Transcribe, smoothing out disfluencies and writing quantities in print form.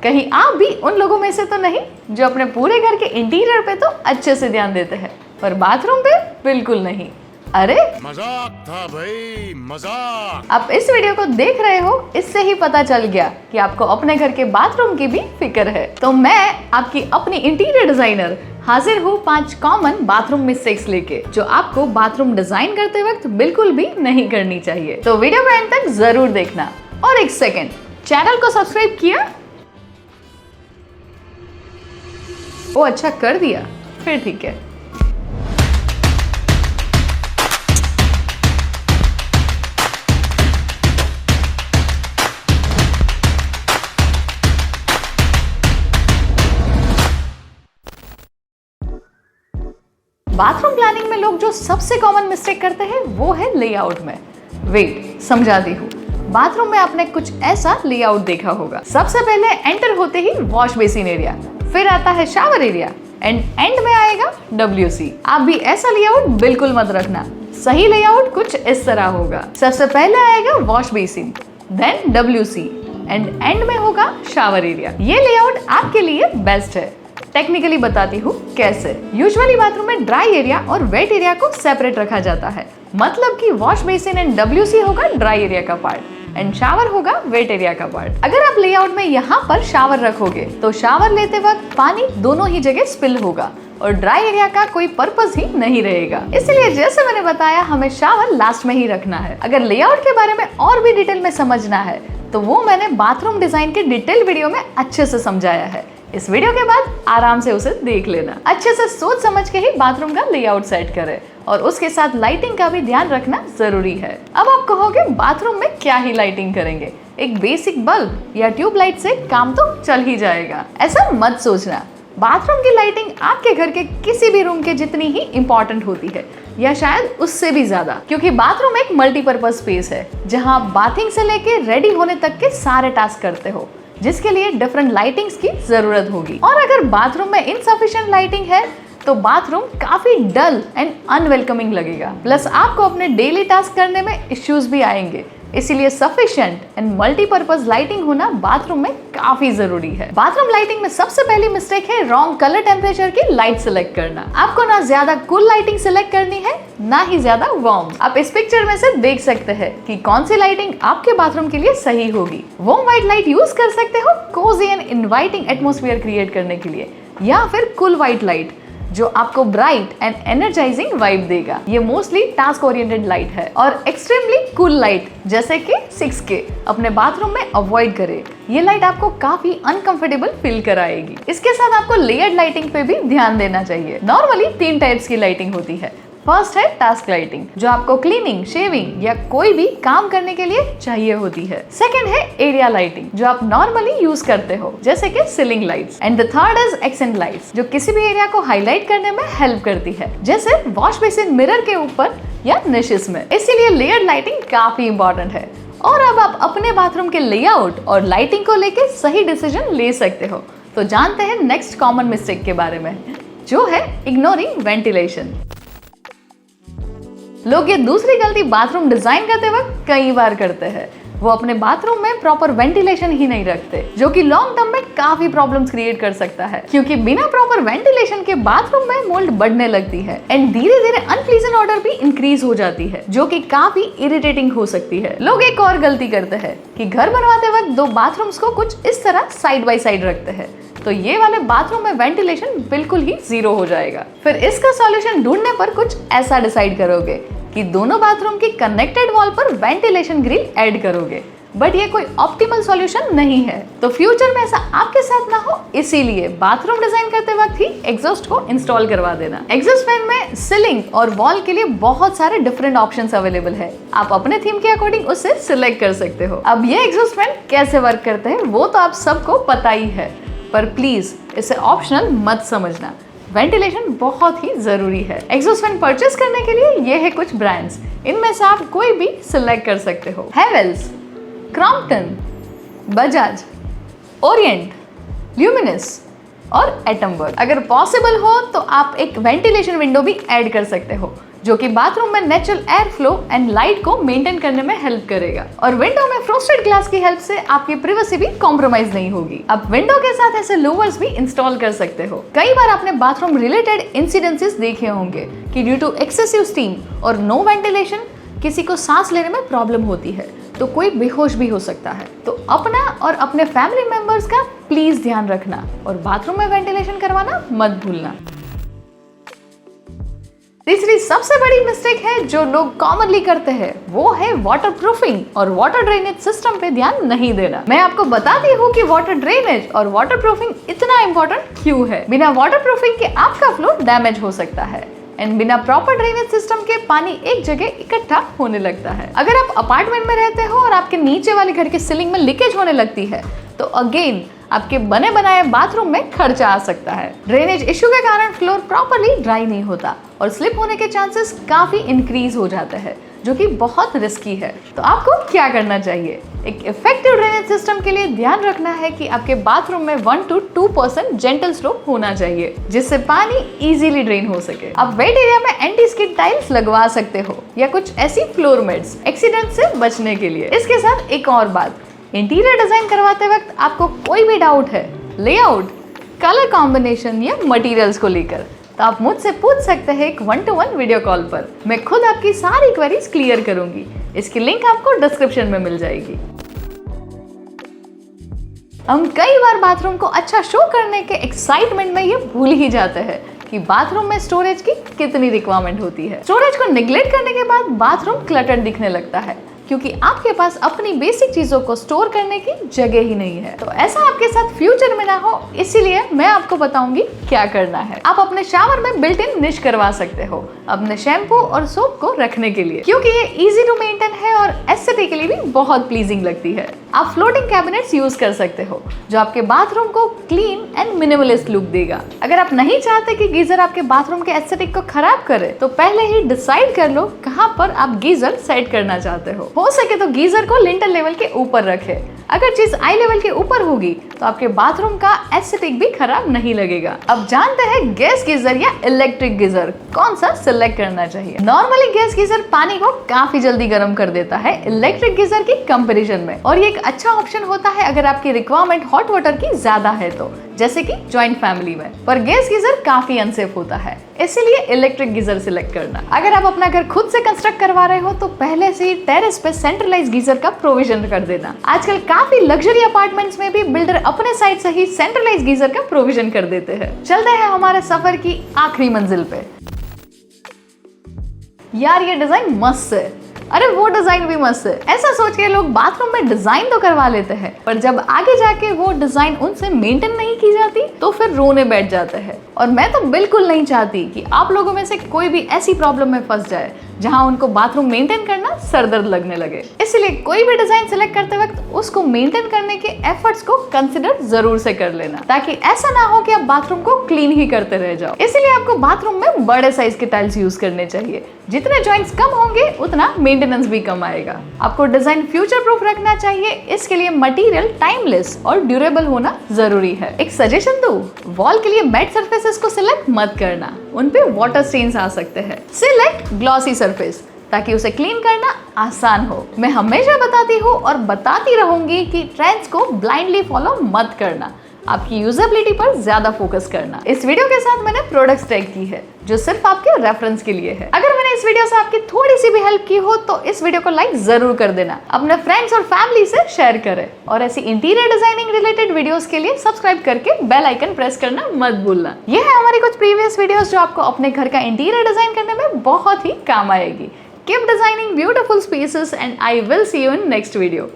कहीं आप भी उन लोगों में से तो नहीं जो अपने पूरे घर के इंटीरियर पे तो अच्छे से ध्यान देते हैं पर बाथरूम पे बिल्कुल नहीं? अरे मजाक था भाई, मजाक। आप इस वीडियो को देख रहे हो, इससे ही पता चल गया कि आपको अपने घर के बाथरूम की भी फिक्र है। तो मैं आपकी अपनी इंटीरियर डिजाइनर हाजिर हूँ 5 कॉमन बाथरूम मिस्टेक्स लेके, जो आपको बाथरूम डिजाइन करते वक्त बिल्कुल भी नहीं करनी चाहिए। तो वीडियो को एंड तक जरूर देखना। और एक सेकेंड, चैनल को सब्सक्राइब किया? ओ अच्छा, कर दिया, फिर ठीक है। बाथरूम प्लानिंग में लोग जो सबसे कॉमन मिस्टेक करते हैं वो है लेआउट में। वेट, समझाती हूँ। बाथरूम में आपने कुछ ऐसा लेआउट देखा होगा। सबसे पहले एंटर होते ही वॉश बेसिन एरिया, फिर आता है शावर एरिया एंड एंड में आएगा WC। आप भी ऐसा लेआउट बिल्कुल मत रखना। सही लेआउट कुछ इस तरह होगा। सबसे पहले आएगा wash basin, then WC and end में होगा शावर एरिया। ये लेआउट आपके लिए बेस्ट है। टेक्निकली बताती हूँ कैसे। यूजुअली बाथरूम में ड्राई एरिया और वेट एरिया को सेपरेट रखा जाता है। मतलब कि वॉश बेसिन एंड WC होगा ड्राई एरिया का पार्ट एंड शावर होगा वेट एरिया का पार्ट। अगर आप लेआउट में यहाँ पर शावर रखोगे तो शावर लेते वक्त पानी दोनों ही जगह स्पिल होगा और ड्राई एरिया का कोई पर्पस ही नहीं रहेगा। इसलिए जैसे मैंने बताया, हमें शावर लास्ट में ही रखना है। अगर लेआउट के बारे में और भी डिटेल में समझना है तो वो मैंने बाथरूम डिजाइन के डिटेल वीडियो में अच्छे से समझाया है। इस वीडियो के बाद आराम से उसे देख लेना। अच्छे से सोच समझ के ही बाथरूम का लेआउट सेट करें और उसके साथ लाइटिंग का भी ध्यान रखना जरूरी है। अब आप कहोगे बाथरूम में क्या ही लाइटिंग करेंगे, एक बेसिक बल्ब या ट्यूब लाइट से काम तो चल ही जाएगा। ऐसा मत सोचना। बाथरूम की लाइटिंग आपके घर के किसी भी रूम के जितनी ही इम्पोर्टेंट होती है, या शायद उससे भी ज्यादा, क्योंकि बाथरूम एक मल्टीपर्पज स्पेस है जहाँ आप बाथिंग से लेके रेडी होने तक के सारे टास्क करते हो, जिसके लिए डिफरेंट लाइटिंग्स की जरूरत होगी। और अगर बाथरूम में इनसफिशिएंट लाइटिंग है तो बाथरूम काफी डल एंड अनवेलकमिंग लगेगा। प्लस आपको अपने डेली टास्क करने में इश्यूज भी आएंगे। इसीलिए सफिशिएंट एंड मल्टीपर्पज लाइटिंग होना बाथरूम में काफी जरूरी है। बाथरूम लाइटिंग में सबसे पहली मिस्टेक है रॉन्ग कलर टेम्परेचर की लाइट सिलेक्ट करना। आपको ना ज्यादा कूल लाइटिंग सिलेक्ट करनी है, ना ही ज्यादा वार्म। आप इस पिक्चर में से देख सकते हैं कि कौन सी लाइटिंग आपके बाथरूम के लिए सही होगी। वार्म व्हाइट लाइट यूज कर सकते हो Cozi and inviting atmosphere create करने के लिए, या फिर कूल व्हाइट लाइट जो आपको ब्राइट एंड एनर्जाइजिंग वाइब देगा। ये मोस्टली टास्क ओरिएंटेड लाइट है। और एक्सट्रीमली कूल लाइट जैसे कि 6K अपने बाथरूम में अवॉइड करें। ये लाइट आपको काफी अनकंफर्टेबल फील कराएगी। इसके साथ आपको लेयर्ड लाइटिंग पे भी ध्यान देना चाहिए। नॉर्मली 3 टाइप्स की लाइटिंग होती है। फर्स्ट है टास्क लाइटिंग, जो आपको क्लीनिंग, शेविंग या कोई भी काम करने के लिए चाहिए होती है। सेकंड है एरिया लाइटिंग, जो आप नॉर्मली यूज करते हो, जैसे कि ceiling lights. And the third is accent lights, जो किसी भी एरिया को हाईलाइट करने में हेल्प करती है, जैसे वॉश बेसिन मिरर के ऊपर या निशेस में। इसीलिए लेयर्ड लाइटिंग काफी इंपॉर्टेंट है। और अब आप अपने बाथरूम के लेआउट और लाइटिंग को लेके सही डिसीजन ले सकते हो। तो जानते हैं नेक्स्ट कॉमन मिस्टेक के बारे में, जो है इग्नोरिंग वेंटिलेशन। लोग ये दूसरी गलती बाथरूम डिजाइन करते वक्त कई बार करते हैं। वो अपने बाथरूम में प्रॉपर वेंटिलेशन ही नहीं रखते, जो कि लॉन्ग टर्म में काफी प्रॉब्लम्स क्रिएट कर सकता है। क्योंकि बिना प्रॉपर वेंटिलेशन के बाथरूम में मोल्ड बढ़ने लगती है एंड धीरे धीरे अनप्लीजेंट ऑडर भी इंक्रीज हो जाती है, जो कि काफी इरिटेटिंग हो सकती है। लोग एक और गलती करते हैं कि घर बनवाते वक्त 2 बाथरूम्स को कुछ इस तरह साइड बाय साइड रखते हैं, तो ये वाले बाथरूम में वेंटिलेशन बिल्कुल ही 0 हो जाएगा। फिर इसका सॉल्यूशन ढूंढने पर कुछ ऐसा डिसाइड करोगे कि दोनों बाथरूम की कनेक्टेड वॉल पर वेंटिलेशन ग्रिल ऐड करोगे, बट ये कोई ऑप्टिमल सॉल्यूशन नहीं है। तो फ्यूचर में ऐसा आपके साथ ना हो, इसीलिए बाथरूम डिजाइन करते वक्त ही एग्जॉस्ट को इंस्टॉल करवा देना। एग्जॉस्ट फैन में सीलिंग और वॉल के लिए बहुत सारे डिफरेंट ऑप्शंस अवेलेबल है। आप अपने थीम के अकॉर्डिंग उसे सिलेक्ट कर सकते हो। अब ये एग्जॉस्ट फैन कैसे वर्क करते हैं वो तो आप सबको पता ही है, पर प्लीज इसे ऑप्शनल मत समझना। वेंटिलेशन बहुत ही जरूरी है। एग्जॉस्ट फैन परचेस करने के लिए ये है कुछ ब्रांड्स। इनमें से आप कोई भी सिलेक्ट कर सकते हो। Havells, Crompton, Bajaj, Orient, luminous और एटमबर्ग। अगर पॉसिबल हो तो आप एक वेंटिलेशन विंडो भी ऐड कर सकते हो, जो कि बाथरूम में natural air flow and light को मेंटेन करने में हेल्प करेगा। और विंडो में फ्रोस्टेड ग्लास की हेल्प से आपकी प्राइवेसी भी कॉम्प्रोमाइज नहीं होगी। आप विंडो के साथ ऐसे लूवर्स भी इंस्टॉल कर सकते हो। कई बार आपने बाथरूम रिलेटेड इंसिडेंसेस देखे होंगे कि ड्यू टू एक्सेसिव स्टीम और नो वेंटिलेशन किसी को सांस लेने में प्रॉब्लम होती है, तो कोई बेहोश भी हो सकता है। तो अपना और अपने फैमिली मेंबर्स का प्लीज ध्यान रखना और बाथरूम में वेंटिलेशन करवाना मत भूलना। तीसरी सबसे बड़ी मिस्टेक है जो लोग कॉमनली करते हैं, वो है वाटर प्रूफिंग और वाटर ड्रेनेज सिस्टम पे ध्यान नहीं देना। मैं आपको बताती हूँ कि वाटर ड्रेनेज और वाटर प्रूफिंग इतना इंपॉर्टेंट क्यों है। बिना वाटर प्रूफिंग के आपका फ्लोर डैमेज हो सकता है एंड बिना प्रॉपर ड्रेनेज सिस्टम के पानी एक जगह इकट्ठा होने लगता है। अगर आप अपार्टमेंट में रहते हो और आपके नीचे वाले घर के सीलिंग में लीकेज होने लगती है, तो अगेन आपके बने बनाए बाथरूम में खर्चा आ सकता है। ड्रेनेज इश्यू के कारण फ्लोर प्रॉपर्ली ड्राई नहीं होता और स्लिप होने के चांसेस काफी इंक्रीज हो जाते हैं, जो कि बहुत रिस्की है। तो आपको क्या करना चाहिए? एक इफेक्टिव ड्रेनेज सिस्टम के लिए ध्यान रखना है कि आपके बाथरूम में 1 to 2% जेंटल स्लोप होना चाहिए, जिससे पानी इजीली ड्रेन हो सके। आप वेट एरिया में एंटी स्किड टाइल्स लगवा सकते हो या कुछ ऐसी फ्लोर मैट्स एक्सीडेंट से बचने के लिए। इसके साथ एक और बात, इंटीरियर डिजाइन करवाते वक्त आपको कोई भी डाउट है लेआउट, कलर कॉम्बिनेशन या मटेरियल्स को लेकर, तो आप मुझसे पूछ सकते हैं एक 1-to-1 वीडियो कॉल पर। मैं खुद आपकी सारी क्वेरीज क्लियर करूंगी। इसकी लिंक आपको डिस्क्रिप्शन में मिल जाएगी। हम कई बार बाथरूम को अच्छा शो करने के एक्साइटमेंट में ये भूल ही जाते हैं कि बाथरूम में स्टोरेज की कितनी रिक्वायरमेंट होती है। स्टोरेज को निगलेक्ट करने के बाद बाथरूम क्लटर्ड दिखने लगता है, क्योंकि आपके पास अपनी बेसिक चीजों को स्टोर करने की जगह ही नहीं है। तो ऐसा आपके साथ फ्यूचर में ना हो, इसीलिए मैं आपको बताऊंगी क्या करना है। आप अपने शावर में बिल्ट इन निश करवा सकते हो अपने शैम्पू और सोप को रखने के लिए, क्योंकि ये इजी टू मेंटेन है और एस्थेटिकली भी बहुत प्लीजिंग लगती है। आप फ्लोटिंग कैबिनेट्स यूज कर सकते हो, जो आपके बाथरूम को क्लीन एंड मिनिमलिस्ट लुक देगा। अगर आप नहीं चाहते कि गीजर आपके बाथरूम के एस्थेटिक को खराब करे, तो पहले ही डिसाइड कर लो कहाँ पर आप गीजर सेट करना चाहते हो सके तो गीजर को लिंटर लेवल के ऊपर रखे। अगर चीज आई लेवल के ऊपर होगी तो आपके बाथरूम का एस्थेटिक भी खराब नहीं लगेगा। अब जानते हैं गैस गीजर या इलेक्ट्रिक गीजर कौन सा सिलेक्ट करना चाहिए। नॉर्मली गैस गीजर पानी को काफी जल्दी गर्म कर देता है इलेक्ट्रिक गीजर की कंपैरिजन में, और ये एक अच्छा ऑप्शन होता है अगर आपकी रिक्वायरमेंट हॉट वाटर की ज्यादा है तो, जैसे कि जॉइंट फैमिली में। पर गैस गीजर काफी अनसेफ होता है, इसीलिए इलेक्ट्रिक गीजर सिलेक्ट करना। अगर आप अपना घर खुद से कंस्ट्रक्ट करवा रहे हो तो पहले से ही टेरेस पे सेंट्रलाइज गीजर का प्रोविजन कर देना। आजकल काफी लग्जरी अपार्टमेंट्स में भी बिल्डर अपने साइड से ही सेंट्रलाइज गीजर का प्रोविजन कर देते हैं। चलते हैं हमारे सफर की आखिरी मंजिल पे। यार ये डिजाइन मस्त है, अरे वो डिजाइन भी मस्त है, ऐसा सोच के लोग बाथरूम में डिजाइन तो करवा लेते हैं, पर जब आगे जाके वो डिजाइन उनसे मेंटेन नहीं की जाती तो फिर रोने बैठ जाते हैं। और मैं तो बिल्कुल नहीं चाहती कि आप लोगों में से कोई भी ऐसी प्रॉब्लम में फंस जाए जहां उनको बाथरूम मेंटेन करना सरदर्द लगने लगे। इसलिए कोई भी डिजाइन सिलेक्ट करते वक्त उसको मेंटेन करने के एफर्ट्स को कंसिडर जरूर से कर लेना, ताकि ऐसा ना हो कि आप बाथरूम को क्लीन ही करते रह जाओ। इसलिए आपको बाथरूम में बड़े साइज के टाइल्स यूज करने चाहिए। जितने जॉइंट्स कम होंगे उतना मेंटेनेंस भी कम आएगा। आपको डिजाइन फ्यूचर प्रूफ रखना चाहिए, इसके लिए मटेरियल टाइमलेस और ड्यूरेबल होना जरूरी है। एक सजेशन दूं, वॉल के लिए मैट सरफेसेस को सिलेक्ट मत करना, उन पे वाटर स्टेन्स आ सकते हैं। सिलेक्ट ग्लॉसी सरफेस, ताकि उसे क्लीन करना आसान हो। मैं हमेशा बताती हूँ और बताती रहूंगी कि ट्रेंड्स को ब्लाइंडली फॉलो मत करना, आपकी यूजेबिलिटी पर ज्यादा फोकस करना। इस वीडियो के साथ मैंने प्रोडक्ट्स टैग की है जो सिर्फ आपके रेफरेंस के लिए है। अगर मैंने इस वीडियो से आपकी थोड़ी सी भी हेल्प की हो तो इस वीडियो को लाइक जरूर कर देना, अपने फ्रेंड्स और फैमिली से शेयर करें, और ऐसी इंटीरियर डिजाइनिंग रिलेटेड वीडियोस के लिए सब्सक्राइब करके बेल आइकन प्रेस करना मत भूलना। ये है हमारी कुछ प्रीवियस वीडियोस जो आपको अपने घर का इंटीरियर डिजाइन करने में बहुत ही काम आएगी। Keep designing beautiful spaces and I will see you in next video.